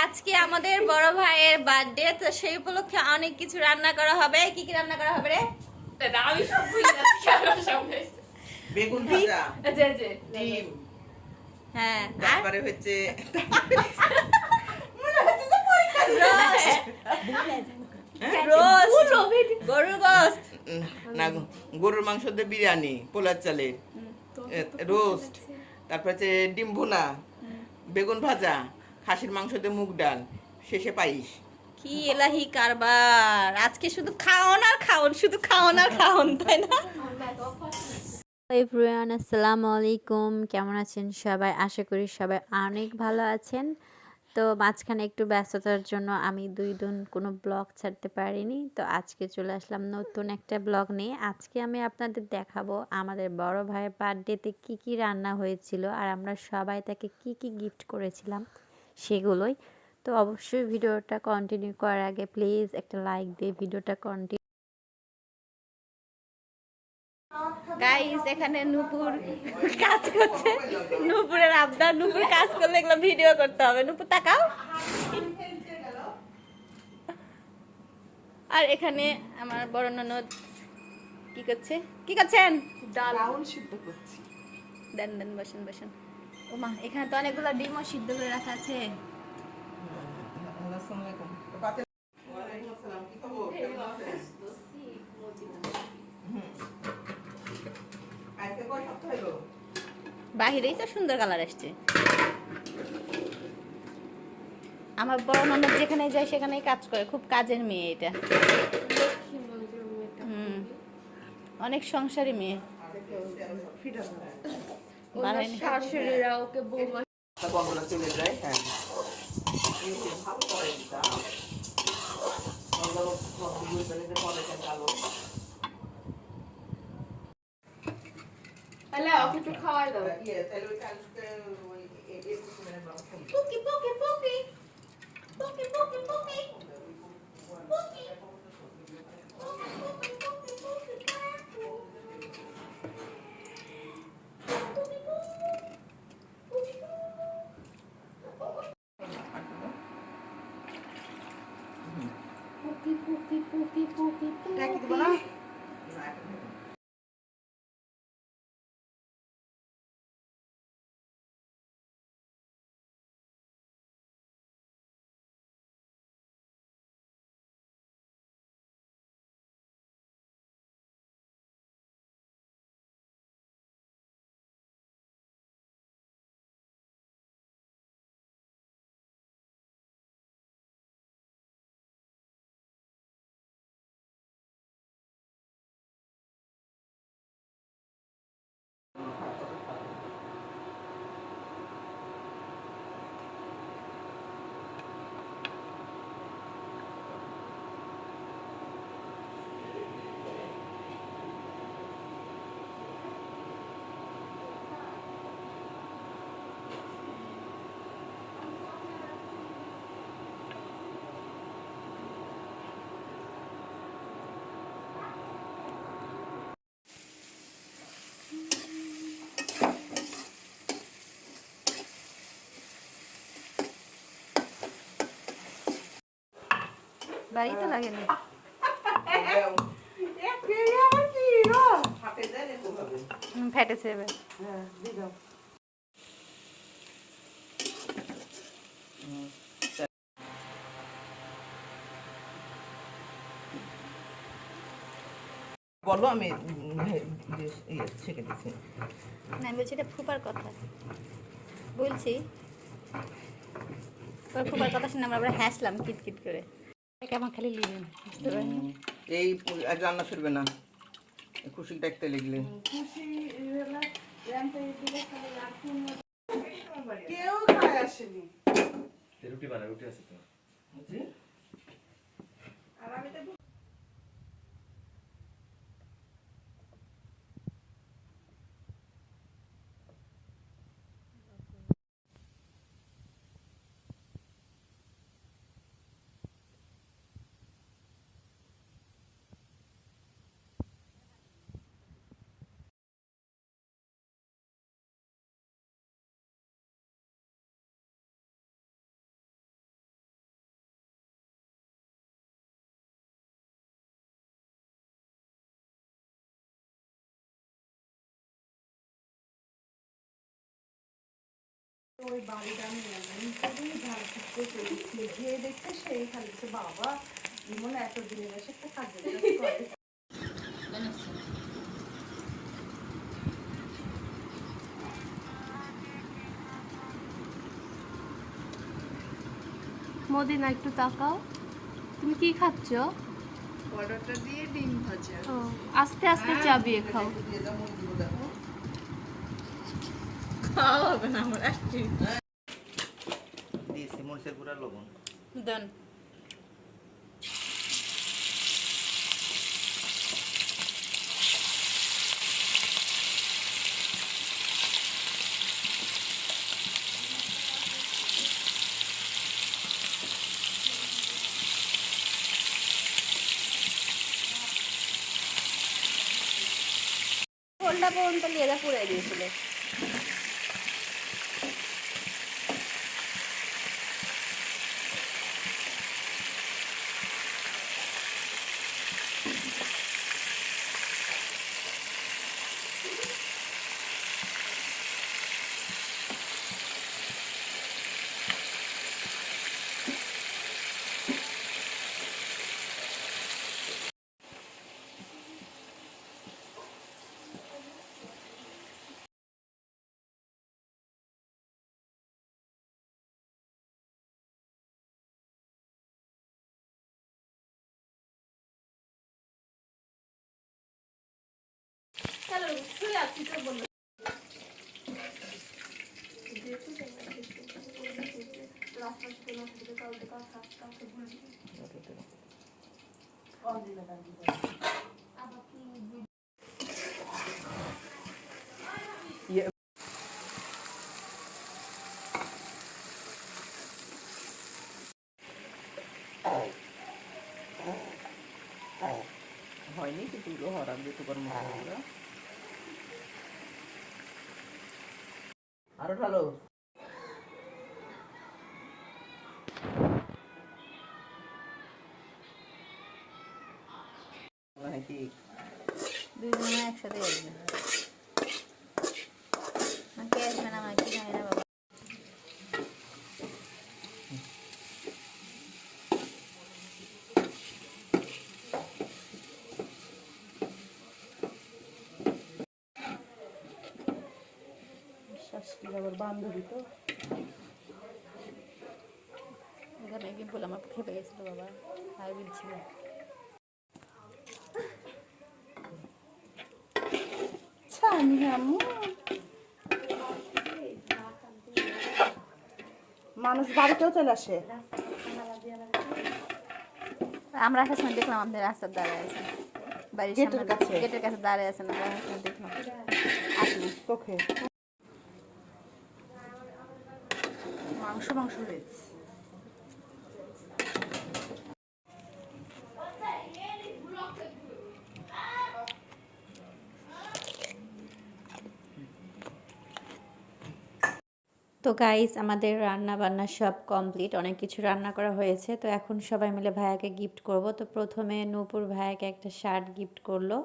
আজকে আমাদের বড় ভাইয়ের বার্থডে, তো সেই উপলক্ষে অনেক কিছু রান্না করা হবে। কি কি রান্না করা হবে রে? আমি সব ভুলে যাচ্ছি আমার সামনে। বেগুন ভাজা, ডিম, হ্যাঁ, আর তারপরে হচ্ছে রোস্ট, গরুর গোস্ত, না গরুর মাংস দিয়ে বিরিয়ানি, পোলার চালের রোস্ট, তারপর হচ্ছে ডিম ভুনা, বেগুন ভাজা, খাসির মাংস দিয়ে মুগ ডাল, শেষে পায়েস। কি এলাহি কারবার! আজকে শুধু খাওন আর খাওন, শুধু খাওন আর খাওন, তাই না? এভরিওয়ান, আসসালামু আলাইকুম। কেমন আছেন সবাই? আশা করি সবাই অনেক ভালো আছেন। তো মাঝখানে একটু ব্যস্ততার জন্য আমি 2 দিন কোনো ব্লগ ছাড়তে পারিনি। তো আজকে চলে আসলাম নতুন একটা ব্লগ নিয়ে। আজকে আমি আপনাদের দেখাবো আমাদের বড় ভাইয়ের বার্থডেতে কি কি রান্না হয়েছিল আর আমরা সবাই তাকে কি কি গিফট করেছিলাম সেগুলোই। তো অবশ্যই ভিডিওটা কন্টিনিউ করার আগে প্লিজ একটা লাইক দিয়ে ভিডিওটা কন্টিনিউ। গাইস, এখানে নূপুর কাজ করছে। নূপুরের আবদার, নূপুর কাজ করলে এগুলো ভিডিও করতে হবে। নূপুর তাকাও। আর এখানে আমার বড় ননদ কি করছে? কি করছেন? ডাল সিদ্ধ করছি। দেন দেন, বসেন বসেন। ওমা, এখানে তো অনেকগুলো ডিমও সিদ্ধ করে রাখা আছে। আসসালামু আলাইকুম। ওয়ালাইকুম আসসালাম। কি খবর? কেমন আছেন? আজকে কয় সপ্তাহ হলো? বাহিরেই তো সুন্দর কালার আসছে। আমার বড় ননদ যেখানে যায় সেখানেই কাজ করে, খুব কাজের মেয়ে এটা। অনেক সংসারী মেয়ে। বানায়নি। শাশুড়িরা ওকে বৌমা বন্ধুরা চলে যায়, হ্যাঁ। ভালো করে দিতাম। তাহলে ওকে একটু খাওয়াই দাও। পুকি পুকি পুকি পুকি পুকি পুকি পুকি পুকি পুকি পুকি ঢাকি দিব না? বাড়িতে লাগেনি। ফেটেছে এবার। বলো, আমি ছেঁকে দিচ্ছি। না, আমি বলছি এটা ফুপার কথা বলছি। তোর ফুপার কথা শুনে আমরা হাসলাম কিটকিট করে। কেমন খালি লিবেন, বুঝতে পারিনি। এই আজ রান্না করবে না, খুশি দেখতে লিখলে কেউ খায় আসেনি। রুটি বানা, রুটি আছে তো। আর আমি তো ওই বাড়িটা আমি খুবই ঝাল ফুটতে চলেছি যে দেখতে সেই খালি বাবা ইমন এত দিনের এসে একটা কাজের কাজ করে মদিনা একটু তাকাও, তুমি কি খাচ্ছ? অর্ডারটা দিয়ে ডিম ভাজা ও, আস্তে আস্তে চাবিয়ে খাও। দিয়ে দাও মুরগি দেখো খাওয়া হবে না আমার আসছি দিয়েছি মরিচের গুঁড়া লবণ দেন ফোনটা পর্যন্ত লেদা পুড়ে দিয়েছিল হয়নি কিন্তু হরাম দিয়ে তোমার মশলা আরো ঢালো নাকি দুইজনে একসাথে আসবে কে আসবে না আমার কি জানি না বাবা শাশুড়ি আবার বান্ধবী তো এখানে কি বলে আমার খেপে গেছিল বাবা আর বলছিল ছানি আম্মু মানুষ বাড়িতেও চলে আসে আমরা আসার সময় দেখলাম আমাদের রাস্তার দাঁড়ায় আছে বাড়ির গেটের সামনে কাছে? গেটের কাছে দাঁড়ায় আছে না আসার সময় দেখলাম আসলে ওকে মাংস মাংস হয়েছে তো গাইস আমাদের রান্না বান্না সব কমপ্লিট, অনেক কিছু রান্না করা হয়েছে। তো এখন সবাই মিলে ভাইয়াকে গিফট করব। তো প্রথমে নূপুর ভাইয়াকে একটা শার্ট গিফট করলো।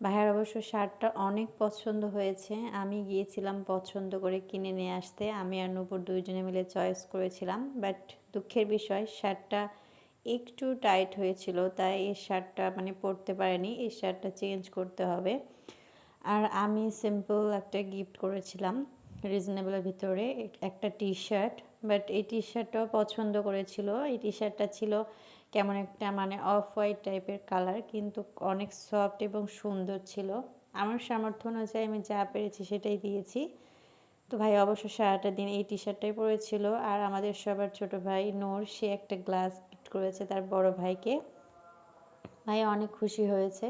ভাইয়ার অবশ্য শার্টটা অনেক পছন্দ হয়েছে। আমি গিয়েছিলাম পছন্দ করে কিনে নিয়ে আসতে, আমি আর নূপুর দুইজনে মিলে চয়েস করেছিলাম। বাট দুঃখের বিষয় শার্টটা একটু টাইট হয়েছিল, তাই এই শার্টটা মানে পরতে পারেনি, এই শার্টটা চেঞ্জ করতে হবে। আর আমি সিম্পল একটা গিফট করেছিলাম রিজনেবলের ভিতরে, একটা টি শার্ট। বাট এই টি শার্টটাও পছন্দ করেছিল। এই টি শার্টটা ছিল কেমন একটা মানে অফ হোয়াইট টাইপের কালার, কিন্তু অনেক সফট এবং সুন্দর ছিল। আমার সামর্থ্য অনুযায়ী আমি যা পেরেছি সেটাই দিয়েছি। তো ভাই অবশ্য সারাটা দিন এই টি শার্টটাই পরেছিল। আর আমাদের সবার ছোট ভাই নূর, সে একটা গ্লাস গিফট করেছে তার বড় ভাইকে। ভাই অনেক খুশি হয়েছে।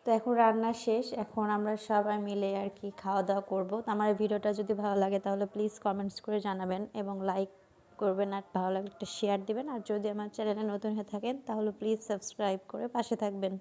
তো এখন রান্না শেষ, এখন আমরা সবাই মিলে আর কি খাওয়া দাওয়া করবো। তো আমার ভিডিওটা যদি ভালো লাগে তাহলে প্লিজ কমেন্টস করে জানাবেন এবং লাইক করবেন, আর ভালো লাগলে একটা শেয়ার দিবেন। আর যদি আমার চ্যানেলে নতুন হয়ে থাকেন তাহলে প্লিজ সাবস্ক্রাইব করে পাশে থাকবেন।